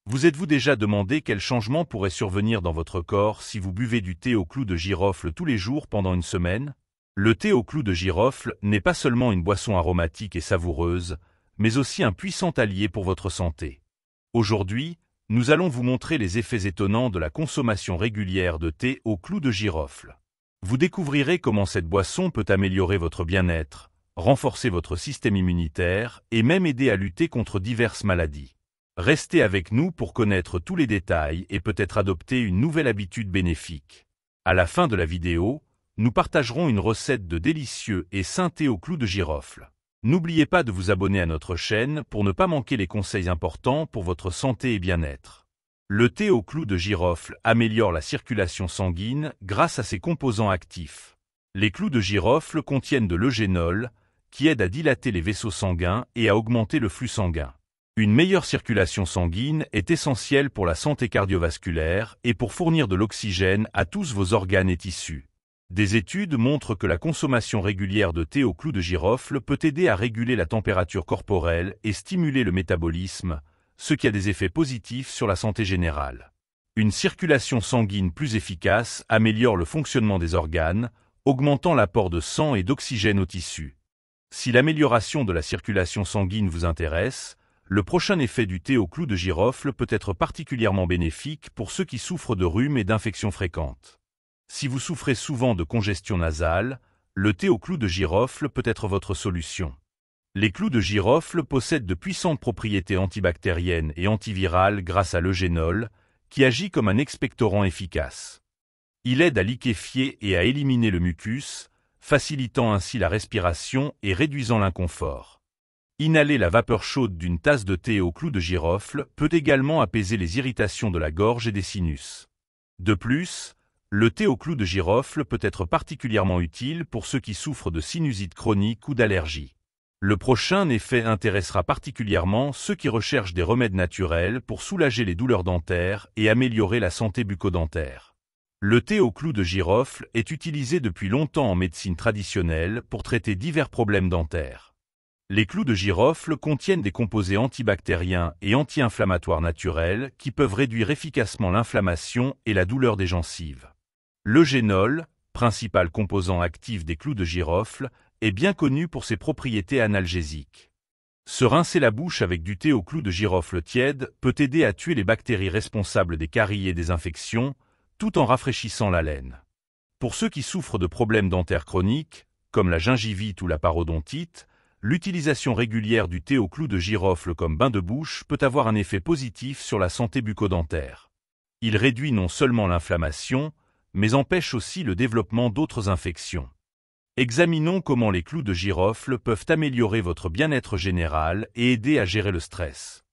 Vous êtes-vous déjà demandé quel changement pourrait survenir dans votre corps si vous buvez du thé au clou de girofle tous les jours pendant une semaine? Le thé au clou de girofle n'est pas seulement une boisson aromatique et savoureuse, mais aussi un puissant allié pour votre santé. Aujourd'hui, nous allons vous montrer les effets étonnants de la consommation régulière de thé au clou de girofle. Vous découvrirez comment cette boisson peut améliorer votre bien-être, renforcer votre système immunitaire et même aider à lutter contre diverses maladies. Restez avec nous pour connaître tous les détails et peut-être adopter une nouvelle habitude bénéfique. À la fin de la vidéo, nous partagerons une recette de délicieux et sain thé au clou de girofle. N'oubliez pas de vous abonner à notre chaîne pour ne pas manquer les conseils importants pour votre santé et bien-être. Le thé au clou de girofle améliore la circulation sanguine grâce à ses composants actifs. Les clous de girofle contiennent de l'eugénol, qui aide à dilater les vaisseaux sanguins et à augmenter le flux sanguin. Une meilleure circulation sanguine est essentielle pour la santé cardiovasculaire et pour fournir de l'oxygène à tous vos organes et tissus. Des études montrent que la consommation régulière de thé au clou de girofle peut aider à réguler la température corporelle et stimuler le métabolisme, ce qui a des effets positifs sur la santé générale. Une circulation sanguine plus efficace améliore le fonctionnement des organes, augmentant l'apport de sang et d'oxygène aux tissus. Si l'amélioration de la circulation sanguine vous intéresse, le prochain effet du thé au clou de girofle peut être particulièrement bénéfique pour ceux qui souffrent de rhume et d'infections fréquentes. Si vous souffrez souvent de congestion nasale, le thé au clou de girofle peut être votre solution. Les clous de girofle possèdent de puissantes propriétés antibactériennes et antivirales grâce à l'eugénol, qui agit comme un expectorant efficace. Il aide à liquéfier et à éliminer le mucus, facilitant ainsi la respiration et réduisant l'inconfort. Inhaler la vapeur chaude d'une tasse de thé au clou de girofle peut également apaiser les irritations de la gorge et des sinus. De plus, le thé au clou de girofle peut être particulièrement utile pour ceux qui souffrent de sinusite chronique ou d'allergie. Le prochain effet intéressera particulièrement ceux qui recherchent des remèdes naturels pour soulager les douleurs dentaires et améliorer la santé bucco-dentaire. Le thé au clou de girofle est utilisé depuis longtemps en médecine traditionnelle pour traiter divers problèmes dentaires. Les clous de girofle contiennent des composés antibactériens et anti-inflammatoires naturels qui peuvent réduire efficacement l'inflammation et la douleur des gencives. L'eugénol, principal composant actif des clous de girofle, est bien connu pour ses propriétés analgésiques. Se rincer la bouche avec du thé au clou de girofle tiède peut aider à tuer les bactéries responsables des caries et des infections, tout en rafraîchissant la laine. Pour ceux qui souffrent de problèmes dentaires chroniques, comme la gingivite ou la parodontite, l'utilisation régulière du thé au clou de girofle comme bain de bouche peut avoir un effet positif sur la santé bucco-dentaire. Il réduit non seulement l'inflammation, mais empêche aussi le développement d'autres infections. Examinons comment les clous de girofle peuvent améliorer votre bien-être général et aider à gérer le stress.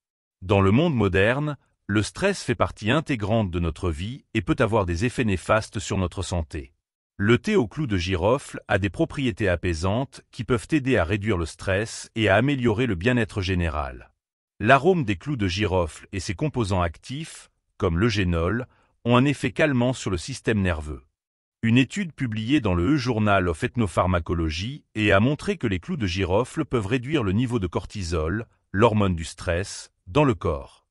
Dans le monde moderne, le stress fait partie intégrante de notre vie et peut avoir des effets néfastes sur notre santé. Le thé au clou de girofle a des propriétés apaisantes qui peuvent aider à réduire le stress et à améliorer le bien-être général. L'arôme des clous de girofle et ses composants actifs, comme l'eugénol, ont un effet calmant sur le système nerveux. Une étude publiée dans le Journal of Ethnopharmacology a montré que les clous de girofle peuvent réduire le niveau de cortisol, l'hormone du stress, dans le corps.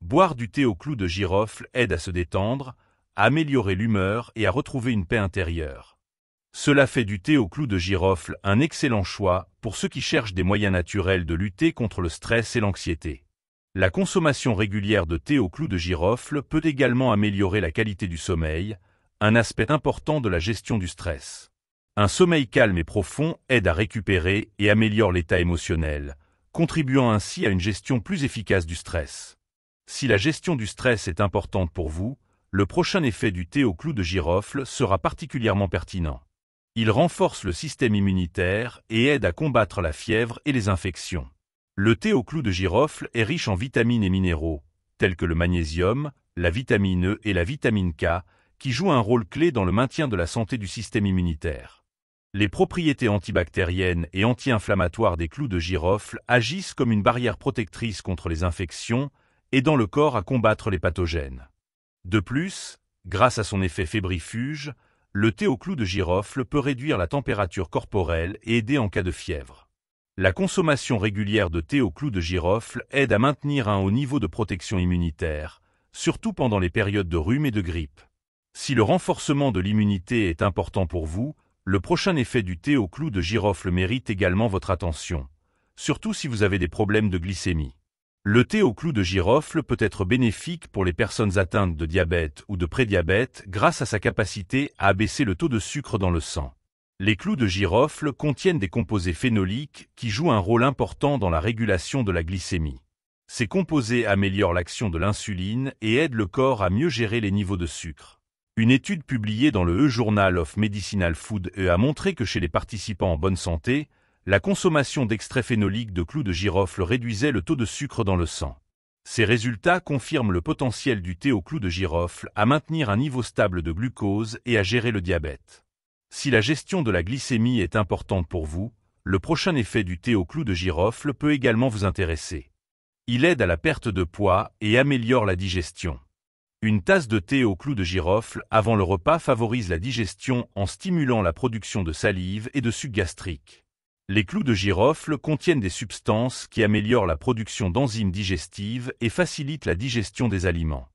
Boire du thé au clou de girofle aide à se détendre, à améliorer l'humeur et à retrouver une paix intérieure. Cela fait du thé au clou de girofle un excellent choix pour ceux qui cherchent des moyens naturels de lutter contre le stress et l'anxiété. La consommation régulière de thé au clou de girofle peut également améliorer la qualité du sommeil, un aspect important de la gestion du stress. Un sommeil calme et profond aide à récupérer et améliore l'état émotionnel, contribuant ainsi à une gestion plus efficace du stress. Si la gestion du stress est importante pour vous, le prochain effet du thé au clou de girofle sera particulièrement pertinent. Il renforce le système immunitaire et aide à combattre la fièvre et les infections. Le thé au clou de girofle est riche en vitamines et minéraux, tels que le magnésium, la vitamine E et la vitamine K, qui jouent un rôle clé dans le maintien de la santé du système immunitaire. Les propriétés antibactériennes et anti-inflammatoires des clous de girofle agissent comme une barrière protectrice contre les infections, aidant le corps à combattre les pathogènes. De plus, grâce à son effet fébrifuge, le thé au clou de girofle peut réduire la température corporelle et aider en cas de fièvre. La consommation régulière de thé au clou de girofle aide à maintenir un haut niveau de protection immunitaire, surtout pendant les périodes de rhume et de grippe. Si le renforcement de l'immunité est important pour vous, le prochain effet du thé au clou de girofle mérite également votre attention, surtout si vous avez des problèmes de glycémie. Le thé au clou de girofle peut être bénéfique pour les personnes atteintes de diabète ou de prédiabète grâce à sa capacité à abaisser le taux de sucre dans le sang. Les clous de girofle contiennent des composés phénoliques qui jouent un rôle important dans la régulation de la glycémie. Ces composés améliorent l'action de l'insuline et aident le corps à mieux gérer les niveaux de sucre. Une étude publiée dans le Journal of Medicinal Food a montré que chez les participants en bonne santé, la consommation d'extraits phénoliques de clous de girofle réduisait le taux de sucre dans le sang. Ces résultats confirment le potentiel du thé au clou de girofle à maintenir un niveau stable de glucose et à gérer le diabète. Si la gestion de la glycémie est importante pour vous, le prochain effet du thé au clou de girofle peut également vous intéresser. Il aide à la perte de poids et améliore la digestion. Une tasse de thé au clou de girofle avant le repas favorise la digestion en stimulant la production de salive et de suc gastrique. Les clous de girofle contiennent des substances qui améliorent la production d'enzymes digestives et facilitent la digestion des aliments.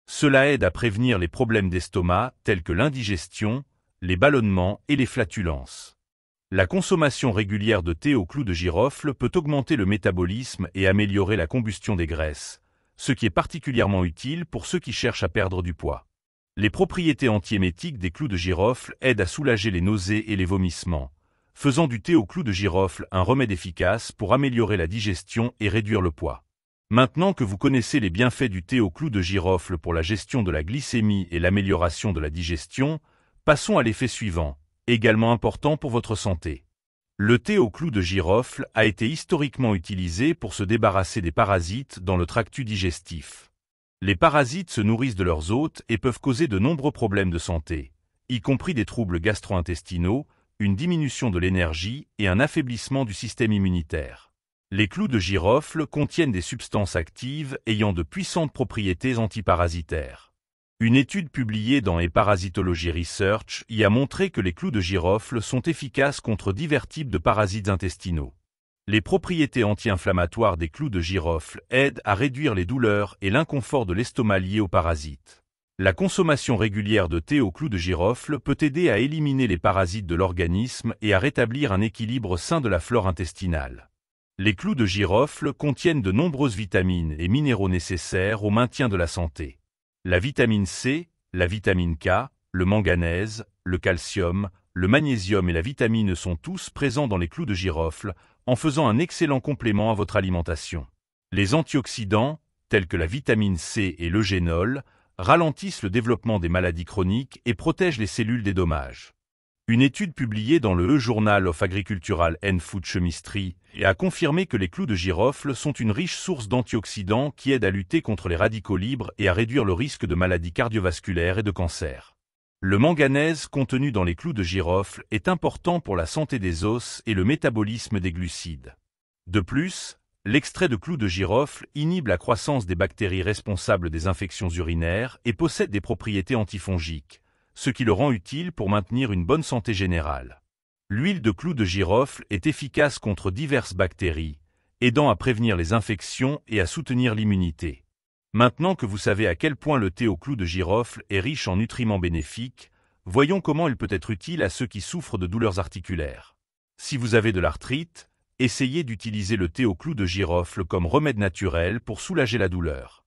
Cela aide à prévenir les problèmes d'estomac tels que l'indigestion, les ballonnements et les flatulences. La consommation régulière de thé au clou de girofle peut augmenter le métabolisme et améliorer la combustion des graisses, ce qui est particulièrement utile pour ceux qui cherchent à perdre du poids. Les propriétés antiémétiques des clous de girofle aident à soulager les nausées et les vomissements, faisant du thé au clou de girofle un remède efficace pour améliorer la digestion et réduire le poids. Maintenant que vous connaissez les bienfaits du thé au clou de girofle pour la gestion de la glycémie et l'amélioration de la digestion, passons à l'effet suivant, également important pour votre santé. Le thé au clou de girofle a été historiquement utilisé pour se débarrasser des parasites dans le tractus digestif. Les parasites se nourrissent de leurs hôtes et peuvent causer de nombreux problèmes de santé, y compris des troubles gastro-intestinaux, une diminution de l'énergie et un affaiblissement du système immunitaire. Les clous de girofle contiennent des substances actives ayant de puissantes propriétés antiparasitaires. Une étude publiée dans Parasitology Research y a montré que les clous de girofle sont efficaces contre divers types de parasites intestinaux. Les propriétés anti-inflammatoires des clous de girofle aident à réduire les douleurs et l'inconfort de l'estomac liés aux parasites. La consommation régulière de thé au clou de girofle peut aider à éliminer les parasites de l'organisme et à rétablir un équilibre sain de la flore intestinale. Les clous de girofle contiennent de nombreuses vitamines et minéraux nécessaires au maintien de la santé. La vitamine C, la vitamine K, le manganèse, le calcium, le magnésium et la vitamine sont tous présents dans les clous de girofle, en faisant un excellent complément à votre alimentation. Les antioxydants, tels que la vitamine C et l'eugénol, ralentissent le développement des maladies chroniques et protègent les cellules des dommages. Une étude publiée dans le Journal of Agricultural and Food Chemistry a confirmé que les clous de girofle sont une riche source d'antioxydants qui aident à lutter contre les radicaux libres et à réduire le risque de maladies cardiovasculaires et de cancer. Le manganèse contenu dans les clous de girofle est important pour la santé des os et le métabolisme des glucides. De plus, l'extrait de clous de girofle inhibe la croissance des bactéries responsables des infections urinaires et possède des propriétés antifongiques, ce qui le rend utile pour maintenir une bonne santé générale. L'huile de clous de girofle est efficace contre diverses bactéries, aidant à prévenir les infections et à soutenir l'immunité. Maintenant que vous savez à quel point le thé au clous de girofle est riche en nutriments bénéfiques, voyons comment il peut être utile à ceux qui souffrent de douleurs articulaires. Si vous avez de l'arthrite, essayez d'utiliser le thé au clous de girofle comme remède naturel pour soulager la douleur.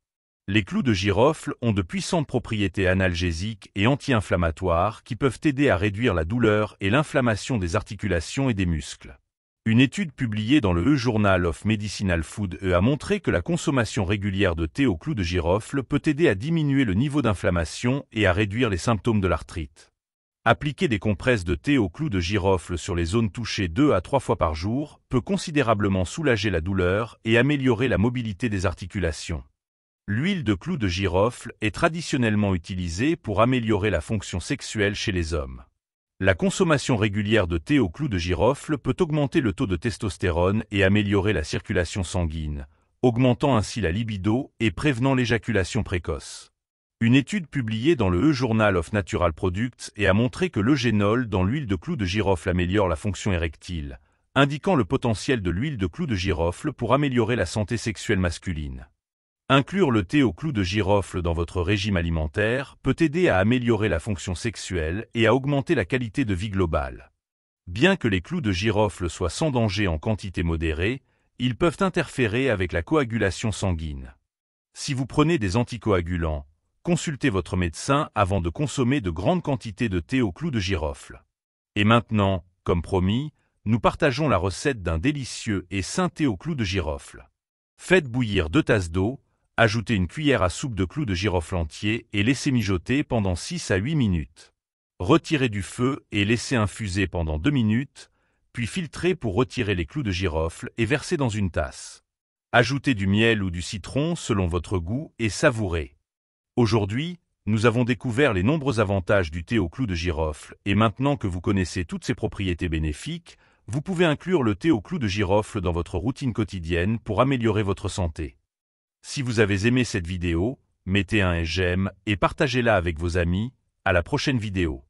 Les clous de girofle ont de puissantes propriétés analgésiques et anti-inflammatoires qui peuvent aider à réduire la douleur et l'inflammation des articulations et des muscles. Une étude publiée dans le Journal of Medicinal Food a montré que la consommation régulière de thé au clou de girofle peut aider à diminuer le niveau d'inflammation et à réduire les symptômes de l'arthrite. Appliquer des compresses de thé au clou de girofle sur les zones touchées 2 à 3 fois par jour peut considérablement soulager la douleur et améliorer la mobilité des articulations. L'huile de clou de girofle est traditionnellement utilisée pour améliorer la fonction sexuelle chez les hommes. La consommation régulière de thé au clou de girofle peut augmenter le taux de testostérone et améliorer la circulation sanguine, augmentant ainsi la libido et prévenant l'éjaculation précoce. Une étude publiée dans le Journal of Natural Products a montré que l'eugénol dans l'huile de clou de girofle améliore la fonction érectile, indiquant le potentiel de l'huile de clou de girofle pour améliorer la santé sexuelle masculine. Inclure le thé au clou de girofle dans votre régime alimentaire peut aider à améliorer la fonction sexuelle et à augmenter la qualité de vie globale. Bien que les clous de girofle soient sans danger en quantité modérée, ils peuvent interférer avec la coagulation sanguine. Si vous prenez des anticoagulants, consultez votre médecin avant de consommer de grandes quantités de thé au clou de girofle. Et maintenant, comme promis, nous partageons la recette d'un délicieux et sain thé au clou de girofle. Faites bouillir 2 tasses d'eau, ajoutez une cuillère à soupe de clous de girofle entiers et laissez mijoter pendant 6 à 8 minutes. Retirez du feu et laissez infuser pendant 2 minutes, puis filtrez pour retirer les clous de girofle et versez dans une tasse. Ajoutez du miel ou du citron selon votre goût et savourez. Aujourd'hui, nous avons découvert les nombreux avantages du thé au clou de girofle et maintenant que vous connaissez toutes ses propriétés bénéfiques, vous pouvez inclure le thé au clou de girofle dans votre routine quotidienne pour améliorer votre santé. Si vous avez aimé cette vidéo, mettez un j'aime et partagez-la avec vos amis. À la prochaine vidéo.